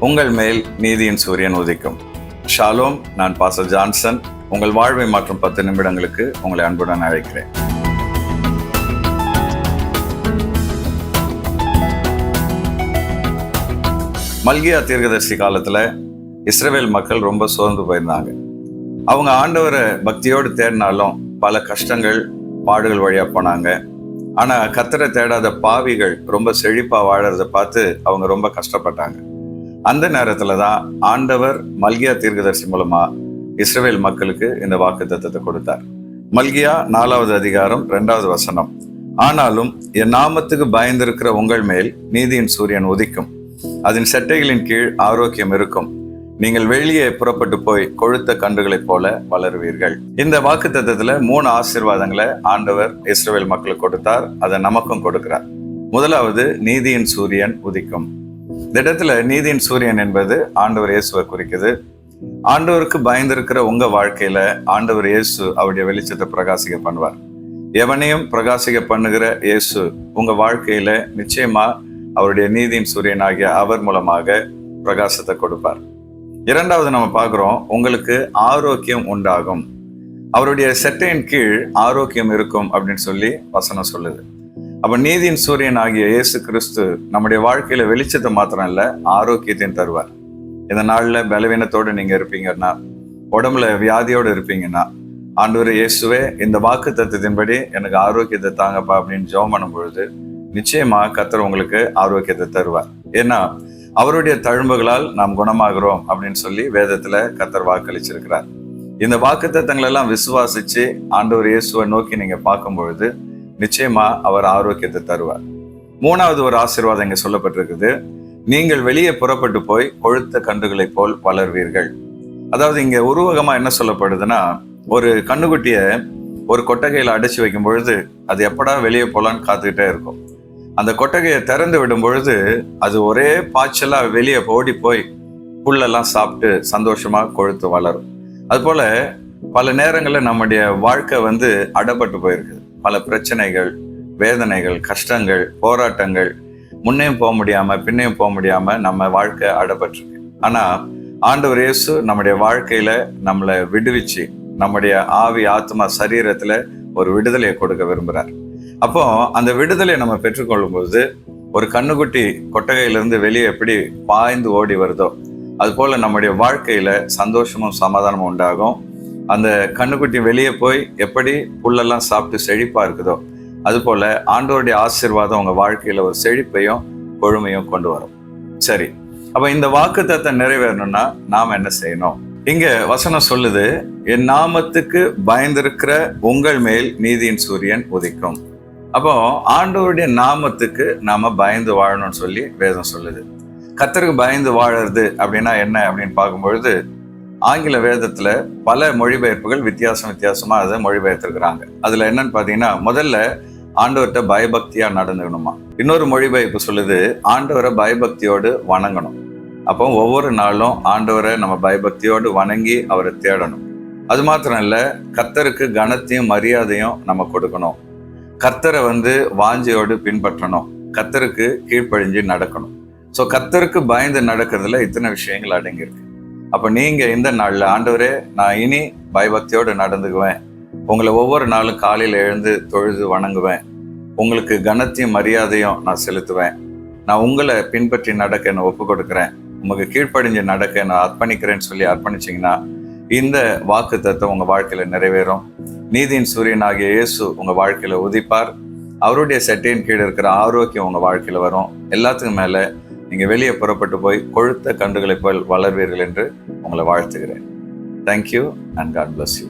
உங்கள் மேல் நீதியின் சூரியன் உதிக்கும். ஷாலோம். நான் பாஸ்டர் ஜான்சன். உங்கள் வாழ்வை மாற்றும் 10 நிமிடங்களுக்கு உங்களை அன்புடன் அழைக்கிறேன். மல்கியா தீர்க்கதரிசி காலத்துல இஸ்ரவேல் மக்கள் ரொம்ப சோர்ந்து போயிருந்தாங்க. அவங்க ஆண்டவரை பக்தியோடு தேடினாலும் பல கஷ்டங்கள் பாடுகள் வழியா போனாங்க. ஆனா கர்த்தரை தேடாத பாவிகள் ரொம்ப செழிப்பா வாழறத பார்த்து அவங்க ரொம்ப கஷ்டப்பட்டாங்க. அந்த நேரத்துலதான் ஆண்டவர் மல்கியா தீர்க்கதரிசி மூலமா இஸ்ரவேல் மக்களுக்கு இந்த வாக்குத்தத்தத்தை கொடுத்தார். மல்கியா 4வது அதிகாரம் 2வது வசனம். ஆனாலும் என் நாமத்துக்கு பயந்திருக்கிற உங்கள் மேல் நீதியின் சூரியன் உதிக்கும், அதன் செட்டைகளின் கீழ் ஆரோக்கியம் இருக்கும், நீங்கள் வெளியே புறப்பட்டு போய் கொழுத்த கன்றுகளைப் போல வளருவீர்கள். இந்த வாக்குத்தத்தத்துல 3 ஆசீர்வாதங்களை ஆண்டவர் இஸ்ரவேல் மக்களுக்கு கொடுத்தார். அதை நமக்கும் கொடுக்கிறார். முதலாவது, நீதியின் சூரியன் உதிக்கும். இந்த இடத்துல நீதியின் சூரியன் என்பது ஆண்டவர் இயேசுவை குறிக்குது. ஆண்டவருக்கு பயந்திருக்கிற உங்க வாழ்க்கையில ஆண்டவர் இயேசு அவருடைய வெளிச்சத்தை பிரகாசிக்க பண்ணுவார். எவனையும் பிரகாசிக்க பண்ணுகிற இயேசு உங்க வாழ்க்கையில நிச்சயமா அவருடைய நீதியின் சூரியன் ஆகிய அவர் மூலமாக பிரகாசத்தை கொடுப்பார். இரண்டாவது நம்ம பார்க்கிறோம், உங்களுக்கு ஆரோக்கியம் உண்டாகும். அவருடைய செட்டையின் கீழ் ஆரோக்கியம் இருக்கும் அப்படின்னு சொல்லி வசனம் சொல்லுது. அப்ப நீதியின் சூரியன் ஆகிய இயேசு கிறிஸ்து நம்முடைய வாழ்க்கையில வெளிச்சத்தை மாத்திரம் இல்ல, ஆரோக்கியத்தையும் தருவார். இந்த நாள்ல பலவீனத்தோடு நீங்க இருப்பீங்கன்னா, உடம்புல வியாதியோடு இருப்பீங்கன்னா, ஆண்டவர் இயேசுவே இந்த வாக்கு தத்துவத்தின்படி எனக்கு ஆரோக்கியத்தை தாங்கப்பா அப்படின்னு ஜெபம் பண்ணும் பொழுது நிச்சயமா கர்த்தர் உங்களுக்கு ஆரோக்கியத்தை தருவார். ஏன்னா அவருடைய தழும்புகளால் நாம் குணமாகிறோம் அப்படின்னு சொல்லி வேதத்துல கர்த்தர் வாக்களிச்சிருக்கிறார். இந்த வாக்குத்தத்தங்கள் எல்லாம் விசுவாசிச்சு ஆண்டவர் இயேசுவை நோக்கி நீங்க பார்க்கும் பொழுது நிச்சயமா அவர் ஆரோக்கியத்தை தருவார். 3வது ஒரு ஆசீர்வாதம் இங்க சொல்லப்பட்டிருக்குது, நீங்கள் வெளியே புறப்பட்டு போய் கொழுத்த கன்றுகளைப் போல் வளர்வீர்கள். அதாவது இங்க உருவகமா என்ன சொல்லப்படுதுன்னா, ஒரு கண்ணுக்குட்டிய ஒரு கொட்டகையில அடைச்சு வைக்கும் பொழுது அது எப்படா வெளியே போலான்னு காத்துக்கிட்டே இருக்கும். அந்த கொட்டகையை திறந்து விடும் பொழுது அது ஒரே பாய்ச்சலா வெளியே ஓடி போய் புல்லெல்லாம் சாப்பிட்டு சந்தோஷமா கொழுத்து வளரும். அது போல பல நேரங்களில் நம்முடைய வாழ்க்கை அடப்பட்டு போயிருக்கு. பல பிரச்சனைகள், வேதனைகள், கஷ்டங்கள், போராட்டங்கள், முன்னையும் போக முடியாம பின்னையும் போக முடியாம நம்ம வாழ்க்கை அடப்பட்டிருக்கு. ஆனா ஆண்டவர் இயேசு நம்முடைய வாழ்க்கையில நம்மளை விடுவிச்சு நம்முடைய ஆவி, ஆத்மா, சரீரத்துல ஒரு விடுதலையை கொடுக்க விரும்புறார். அப்போ அந்த விடுதலையை நம்ம பெற்றுக்கொள்ளும் போது ஒரு கண்ணுக்குட்டி கொட்டகையிலிருந்து வெளியே எப்படி பாய்ந்து ஓடி வருதோ அது போல நம்முடைய வாழ்க்கையில சந்தோஷமும் சமாதானமும் உண்டாகும். அந்த கண்ணுக்குட்டி வெளியே போய் எப்படி புல்லெல்லாம் சாப்பிட்டு செழிப்பா இருக்குதோ அது போல ஆண்டவருடைய ஆசீர்வாதம் உங்க வாழ்க்கையில ஒரு செழிப்பையும் கொழுமையும் கொண்டு வரும். சரி, அப்ப இந்த வாக்குத்தத்தத்தை நிறைவேறணும்னா நாம என்ன செய்யணும்? இங்க வசனம் சொல்லுது, என் நாமத்துக்கு பயந்திருக்கிற உங்கள் மேல் நீதியின் சூரியன் உதிக்கும். அப்போ ஆண்டவருடைய நாமத்துக்கு நாம பயந்து வாழணும்னு சொல்லி வேதம் சொல்லுது. கர்த்தருக்கு பயந்து வாழறது அப்படின்னா என்ன அப்படின்னு பார்க்கும்பொழுது ஆங்கில வேதத்துல பல மொழிபெயர்ப்புகள் வித்தியாசமா அதை மொழிபெயர்த்திருக்கிறாங்க. அதுல என்னன்னு பாத்தீங்கன்னா, முதல்ல ஆண்டவர்கிட்ட பயபக்தியா நடந்துக்கணுமா. இன்னொரு மொழிபெயர்ப்பு சொல்லுது, ஆண்டவரை பயபக்தியோடு வணங்கணும். அப்போ ஒவ்வொரு நாளும் ஆண்டவரை நம்ம பயபக்தியோடு வணங்கி அவரை தேடணும். அது மாத்திரம் இல்ல, கர்த்தருக்கு கனத்தையும் மரியாதையும் நம்ம கொடுக்கணும். கர்த்தரை வாஞ்சையோடு பின்பற்றணும். கர்த்தருக்கு கீழ்ப்படிஞ்சு நடக்கணும். ஸோ கர்த்தருக்கு பயந்து நடக்கிறதுல இத்தனை விஷயங்கள் அடங்கியிருக்கு. அப்ப நீங்க இந்த நாள்ல, ஆண்டவரே நான் இனி பயபக்தியோடு நடந்துக்குவேன், உங்களை ஒவ்வொரு நாளும் காலையில எழுந்து தொழுது வணங்குவேன், உங்களுக்கு கனத்தையும் மரியாதையும் நான் செலுத்துவேன், நான் உங்களை பின்பற்றி நடக்க நான் ஒப்பு கொடுக்குறேன், உங்களுக்கு கீழ்ப்படிஞ்சு நடக்க நான் அர்ப்பணிக்கிறேன்னு சொல்லி அர்ப்பணிச்சிங்கன்னா இந்த வாக்கு தத்துவம் உங்க வாழ்க்கையில நிறைவேறும். நீதியின் சூரியன் ஆகிய இயேசு உங்க வாழ்க்கையில உதிப்பார். அவருடைய செட்டையின் கீழ் இருக்கிற ஆரோக்கியம் உங்க வாழ்க்கையில வரும். எல்லாத்துக்கும் மேல நீங்க வெளியே புறப்பட்டு போய் கொழுத்த கன்றுகளைப் போல் வளர்வீர்கள் என்று உங்களை வாழ்த்துகிறேன். Thank you and God bless you.